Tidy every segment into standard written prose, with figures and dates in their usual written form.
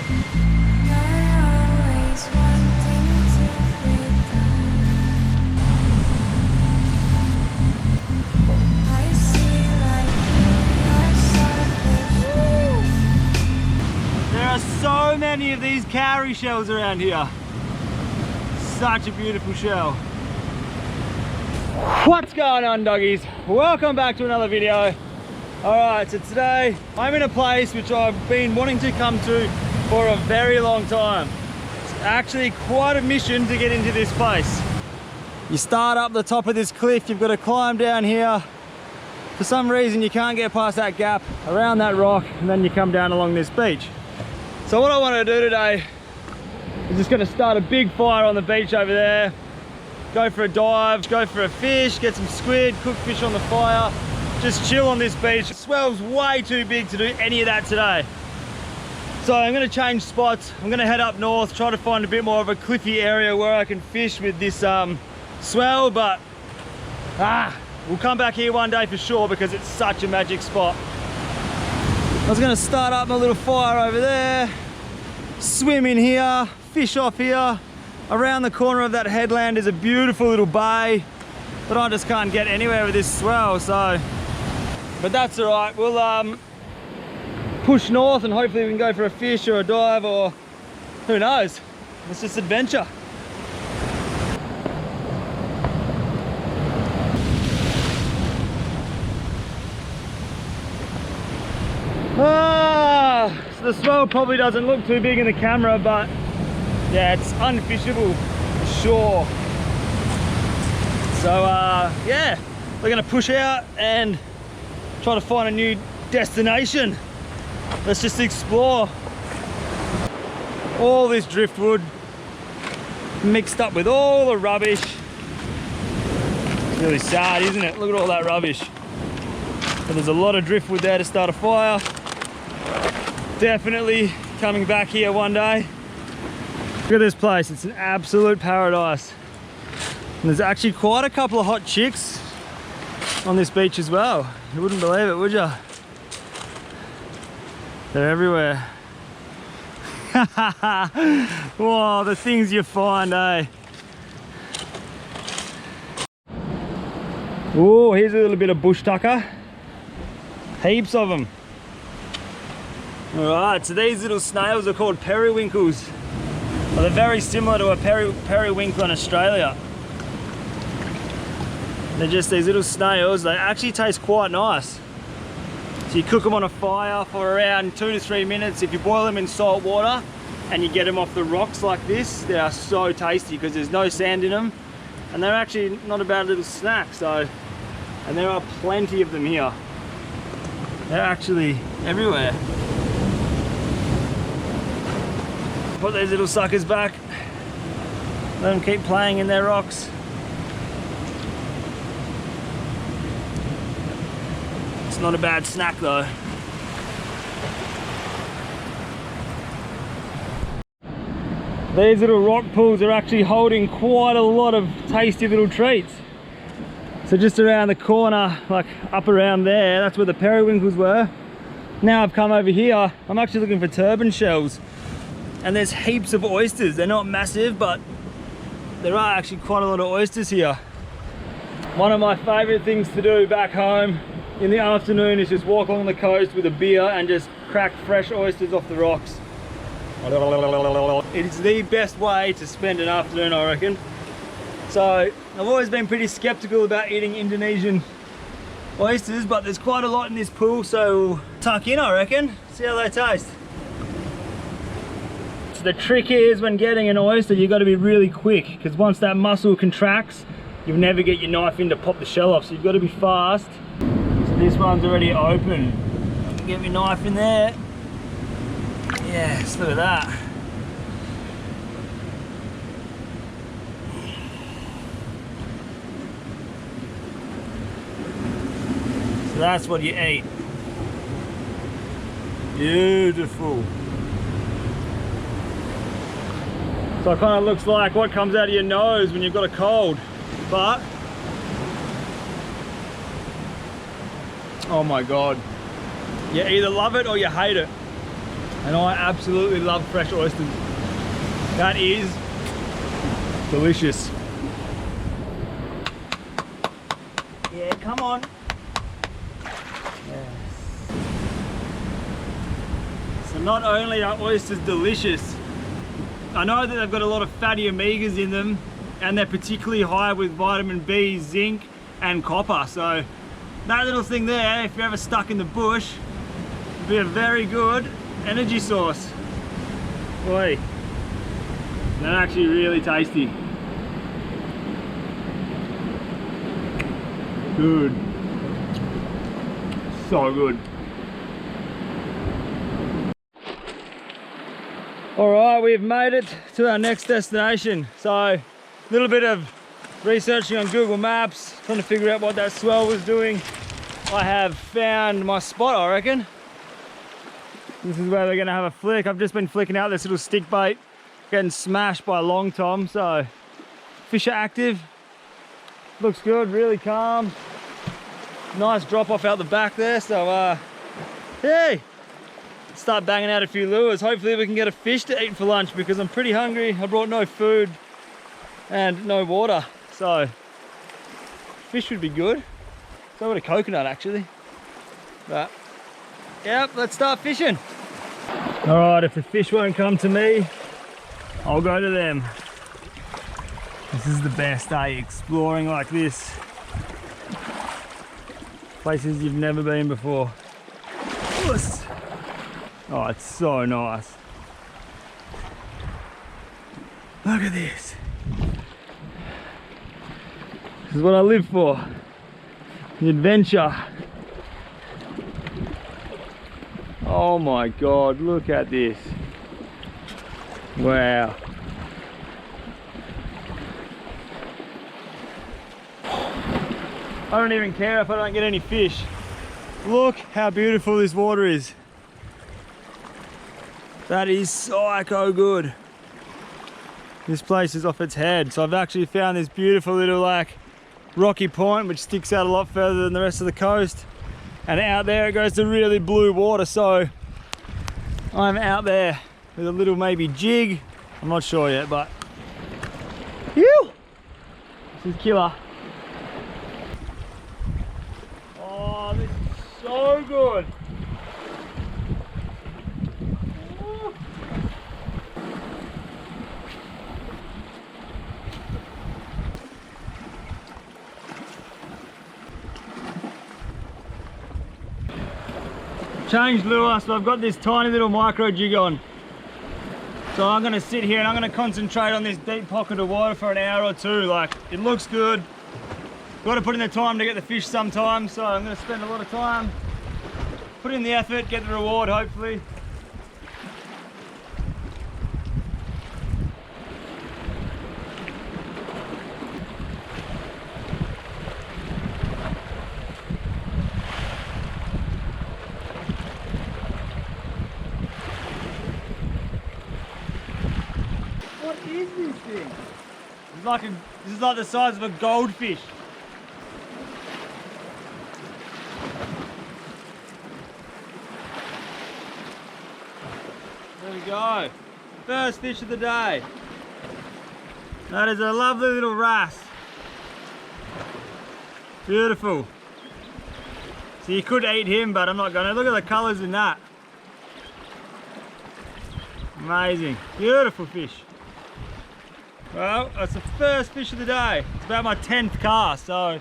So many of these cowrie shells around here. Such a beautiful shell. What's going on, doggies? Welcome back to another video. Alright, so today I'm in a place which I've been wanting to come to for a very long time. It's actually quite a mission to get into this place. You start up the top of this cliff, you've got to climb down here. For some reason you can't get past that gap around that rock, and then you come down along this beach. So what I want to do today is just going to start a big fire on the beach over there, go for a dive, go for a fish, get some squid, cook fish on the fire, just chill on this beach. The swell's way too big to do any of that today. So I'm going to change spots. I'm going to head up north, try to find a bit more of a cliffy area where I can fish with this swell, but we'll come back here one day for sure because it's such a magic spot. I was going to start up my little fire over there, swim in here, fish off here. Around the corner of that headland is a beautiful little bay, but I just can't get anywhere with this swell, so. But that's all right, we'll push north and hopefully we can go for a fish or a dive, or who knows, it's just adventure. So the swell probably doesn't look too big in the camera, but yeah, it's unfishable for sure. So yeah, we're gonna push out and try to find a new destination. Let's just explore. All this driftwood mixed up with all the rubbish. It's really sad, isn't it? Look at all that rubbish. But there's a lot of driftwood there to start a fire. Definitely coming back here one day. Look at this place, it's an absolute paradise. And there's actually quite a couple of hot chicks on this beach as well. You wouldn't believe it, would you? They're everywhere. Whoa, the things you find, eh? Oh, here's a little bit of bush tucker. Heaps of them. All right, so these little snails are called periwinkles. Well, they're very similar to a periwinkle in Australia. They're just these little snails. They actually taste quite nice. So you cook them on a fire for around 2 to 3 minutes. If you boil them in salt water and you get them off the rocks like this, they are so tasty because there's no sand in them. And they're actually not a bad little snack. So, and there are plenty of them here. They're actually everywhere. Put these little suckers back. Let them keep playing in their rocks. It's not a bad snack though. These little rock pools are actually holding quite a lot of tasty little treats. So just around the corner, like up around there, that's where the periwinkles were. Now I've come over here, I'm actually looking for turban shells. And there's heaps of oysters. They're not massive, but there are actually quite a lot of oysters here. One of my favorite things to do back home in the afternoon is just walk along the coast with a beer and just crack fresh oysters off the rocks. It's the best way to spend an afternoon, I reckon. So I've always been pretty skeptical about eating Indonesian oysters, but there's quite a lot in this pool, so we'll tuck in, I reckon. See how they taste. The trick is when getting an oyster, you've got to be really quick, because once that muscle contracts, you'll never get your knife in to pop the shell off, so you've got to be fast. So this one's already open. Get my knife in there. Yes, look at that. So that's what you eat. Beautiful. So it kind of looks like what comes out of your nose when you've got a cold, but oh my God, you either love it or you hate it. And I absolutely love fresh oysters. That is delicious. Yeah, come on. Yes. So not only are oysters delicious, I know that they've got a lot of fatty omegas in them, and they're particularly high with vitamin B, zinc, and copper. So that little thing there, if you're ever stuck in the bush, would be a very good energy source. Boy, they're actually really tasty. Good. So good. All right, we've made it to our next destination. So a little bit of researching on Google Maps, trying to figure out what that swell was doing. I have found my spot, I reckon. This is where we're gonna have a flick. I've just been flicking out this little stick bait, getting smashed by a long tom. So fish are active. Looks good, really calm. Nice drop off out the back there. So hey, start banging out a few lures. Hopefully we can get a fish to eat for lunch because I'm pretty hungry. I brought no food and no water. So fish would be good. So with a coconut actually. But yep, let's start fishing. All right, if the fish won't come to me, I'll go to them. This is the best, exploring like this. Places you've never been before. Oh, it's so nice. Look at this. This is what I live for. The adventure. Oh my God, look at this. Wow. I don't even care if I don't get any fish. Look how beautiful this water is. That is psycho good. This place is off its head. So I've actually found this beautiful little like rocky point which sticks out a lot further than the rest of the coast. And out there it goes to really blue water. So I'm out there with a little maybe jig. I'm not sure yet, but phew, this is killer. Oh, this is so good. Changed lure, so I've got this tiny little micro jig on. So I'm gonna sit here and I'm gonna concentrate on this deep pocket of water for an hour or two. Like, it looks good. Got to put in the time to get the fish sometimes, so I'm gonna spend a lot of time, put in the effort, get the reward hopefully. What is this thing? This is like the size of a goldfish. There we go. First fish of the day. That is a lovely little wrasse. Beautiful. So you could eat him, but I'm not gonna. Look at the colours in that. Amazing. Beautiful fish. Well, that's the first fish of the day. It's about my 10th cast, so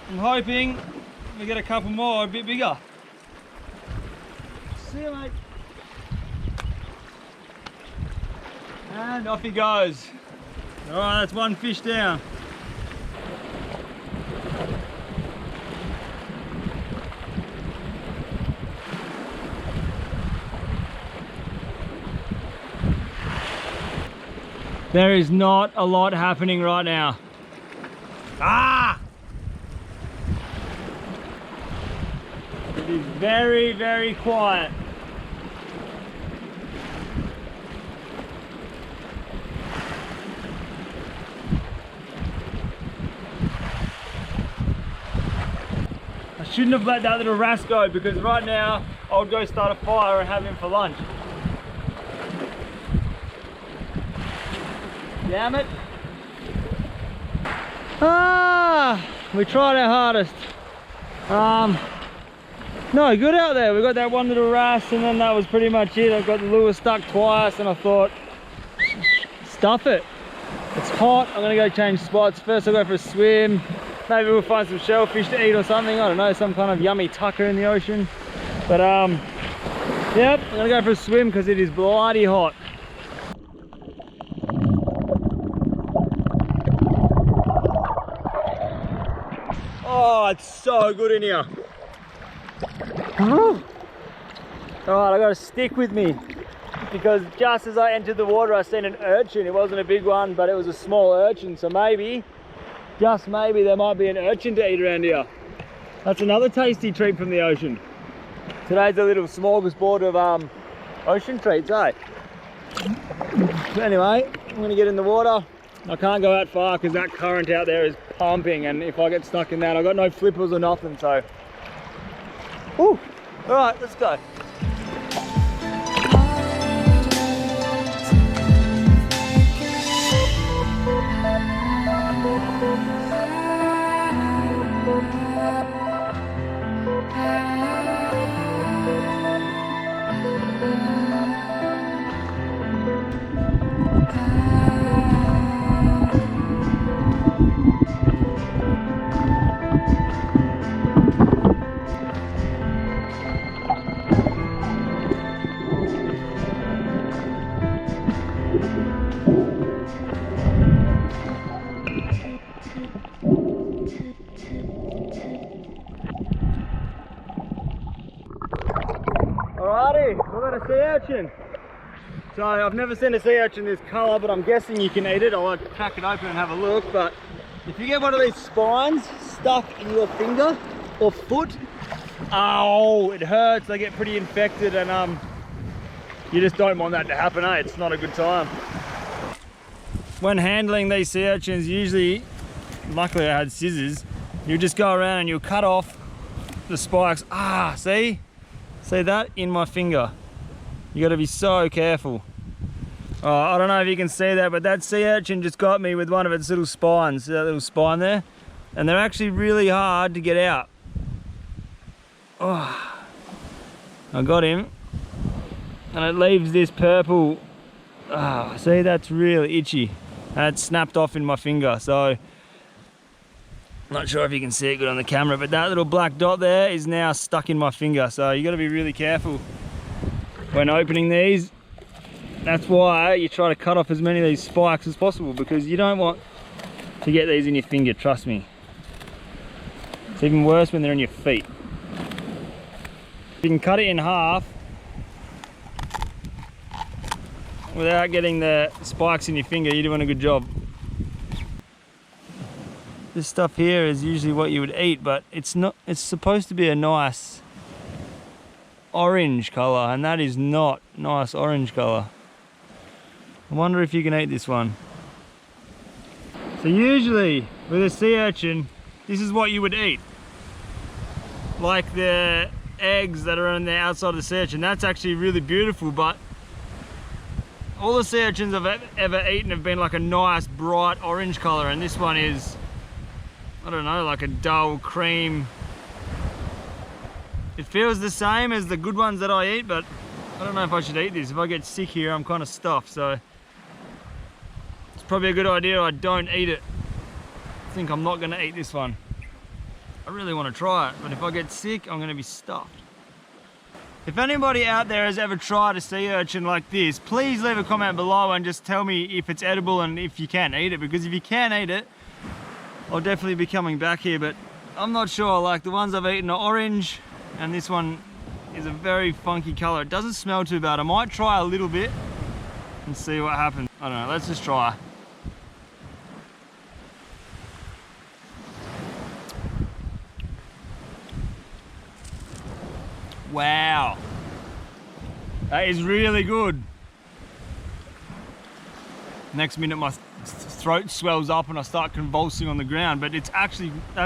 I'm hoping we get a couple more a bit bigger. See you, mate. And off he goes. All right, that's one fish down. There is not a lot happening right now. Ah! It is very, very quiet. I shouldn't have let that little wrasse go because right now I'll go start a fire and have him for lunch. Damn it. We tried our hardest. No, good out there. We got that one little wrasse and then that was pretty much it. I got the lure stuck twice and I thought, stuff it. It's hot, I'm gonna go change spots. First I'll go for a swim. Maybe we'll find some shellfish to eat or something. I don't know, some kind of yummy tucker in the ocean. But yep, I'm gonna go for a swim because it is bloody hot. Oh, it's so good in here. Alright, I got a stick with me because just as I entered the water I seen an urchin. It wasn't a big one, but it was a small urchin, so maybe, just maybe, there might be an urchin to eat around here. That's another tasty treat from the ocean. Today's a little smorgasbord of ocean treats, eh? Anyway, I'm gonna get in the water. I can't go out far because that current out there is pumping, and if I get stuck in that, I've got no flippers or nothing, so. Woo! All right, let's go. Alrighty, we've got a sea urchin. So I've never seen a sea urchin this colour, but I'm guessing you can eat it. I'll crack it open and have a look. But if you get one of these spines stuck in your finger or foot, oh, it hurts. They get pretty infected, and you just don't want that to happen, eh? It's not a good time. When handling these sea urchins, usually, luckily I had scissors, you just go around and you'll cut off the spikes. Ah, see? See that in my finger? You got to be so careful. Oh, I don't know if you can see that, but that sea urchin just got me with one of its little spines. See that little spine there? And they're actually really hard to get out. Oh, I got him. And it leaves this purple. Oh, see, that's really itchy. And it snapped off in my finger, so not sure if you can see it good on the camera, but that little black dot there is now stuck in my finger, so you got to be really careful when opening these. That's why you try to cut off as many of these spikes as possible, because you don't want to get these in your finger, trust me. It's even worse when they're in your feet. You can cut it in half without getting the spikes in your finger. You're doing a good job. This stuff here is usually what you would eat, but it's not. It's supposed to be a nice orange color, and that is not nice orange color. I wonder if you can eat this one. So usually with a sea urchin, this is what you would eat, like the eggs that are on the outside of the sea urchin. That's actually really beautiful, but all the sea urchins I've ever eaten have been like a nice bright orange color, and this one is, I don't know, like a dull cream. It feels the same as the good ones that I eat, but I don't know if I should eat this. If I get sick here, I'm kind of stuffed, so it's probably a good idea I don't eat it. I think I'm not going to eat this one. I really want to try it, but if I get sick, I'm going to be stuffed. If anybody out there has ever tried a sea urchin like this, please leave a comment below and just tell me if it's edible and if you can eat it, because if you can eat it, I'll definitely be coming back here, but I'm not sure. Like, the ones I've eaten are orange, and this one is a very funky color. It doesn't smell too bad. I might try a little bit and see what happens. I don't know, let's just try. Wow, that is really good. Next minute my throat swells up and I start convulsing on the ground, but that's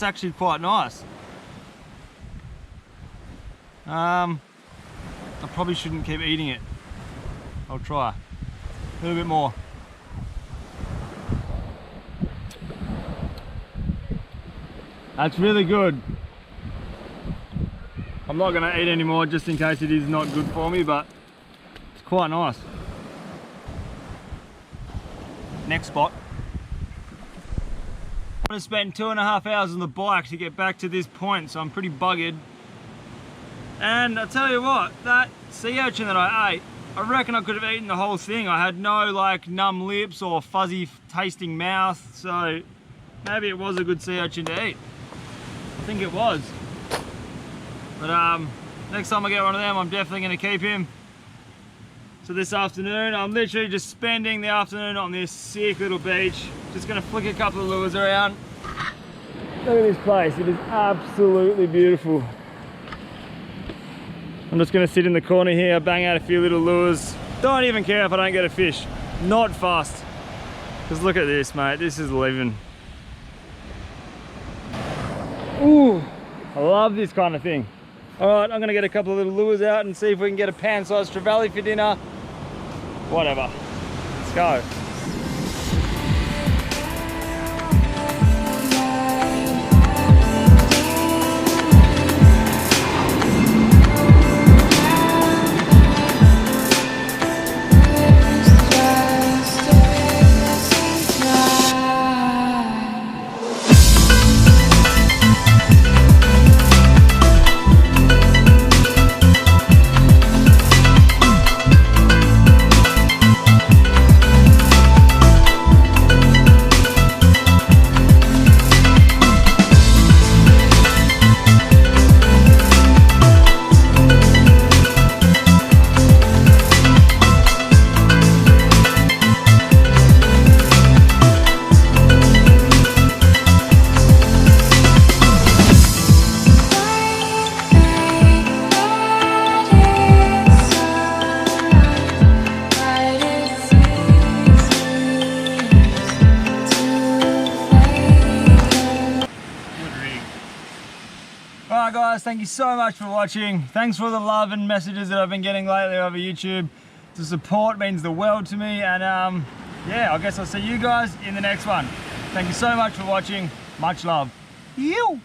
actually quite nice. I probably shouldn't keep eating it. I'll try. A little bit more. That's really good. I'm not gonna eat any more just in case it is not good for me, but it's quite nice. Next spot. I spent 2.5 hours on the bike to get back to this point, so I'm pretty buggered. And I tell you what, that sea urchin that I ate, I reckon I could have eaten the whole thing. I had no like numb lips or fuzzy tasting mouth, so maybe it was a good sea urchin to eat. I think it was. But next time I get one of them, I'm definitely going to keep him. So this afternoon, I'm literally just spending the afternoon on this sick little beach. Just going to flick a couple of lures around. Look at this place, it is absolutely beautiful. I'm just going to sit in the corner here, bang out a few little lures. Don't even care if I don't get a fish. Not fast. Because look at this, mate, this is living. Ooh, I love this kind of thing. All right, I'm gonna get a couple of little lures out and see if we can get a pan-sized trevally for dinner. Whatever, let's go. Alright guys, thank you so much for watching. Thanks for the love and messages that I've been getting lately over YouTube. The support means the world to me, and yeah, I guess I'll see you guys in the next one. Thank you so much for watching. Much love. You.